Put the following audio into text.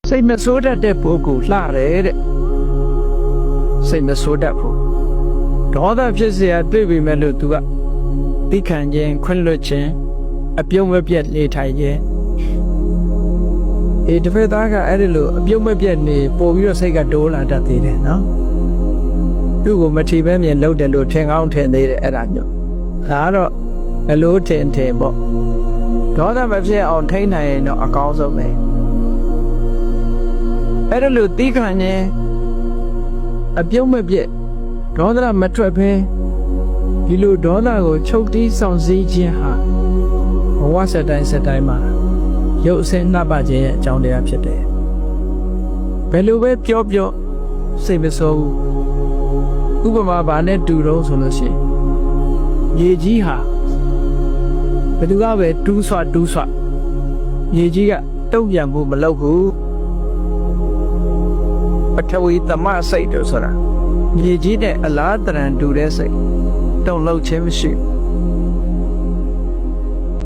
စိတ်မဆိုးတတ်တဲ့ပုဂ္ဂိုလ်လှတယ်တဲ့စိတ်မဆိုးတတ်ဘူးဒေါသဖြစ်เสียတွေ့ပြီမဲ့လို့သူကသိခံခြင်းခွင့်လွှတ်ခြင်းအပြုံးမပြတ်နေထိုင်ခြင်းတစ်ဖက်သားကအဲ့ဒီလိုအပြုံးမပြတ်နေပို့ပြီးတော့စိတ်ကတိုးလာတတ်သေးတယ်နော်သူ့ကိုမထီပဲမြင်လောက်တယ်လို့ထင်ကောင်းထင်သေးတယ်အဲ့ဒါမျိုးဒါကတော့အလိုထင်ပေါ့ဒေါသမဖြစ်အောင်ထိန်းနိုင်ရင်တော့အကောင်းဆုံးပဲအဲ့ဒါလို့သိခံခြင်းအပြုံးမပြတ်ဒေါသမထွက်ပဲဒီလိုဒေါသကိုချုပ်တီးဆောင်စည်းခြင်းဟာဘဝစတိုင်းမှာရုပ်အစင်းနှပ်ပါခြင်းရဲ့အကြောင်းတရားဖြစ်တယ်ဘယ်လိုပဲပြောစိတ်မဆိုးဘူးဥပမာဘာနဲ့တူတော့ဆိုလို့ရှိရင်ရေကြီးဟာဘယ်သူကပဲတူးဆွရေကြီးကတုံ့ပြန်ဖို့မလုပ်ဘူးပထဝီသမစိတ်တို့ဆိုတာရေကြီးတဲ့အလားတရံတူတဲ့စိတ်တုံ့လောက်ခြင်းမရှိဘူး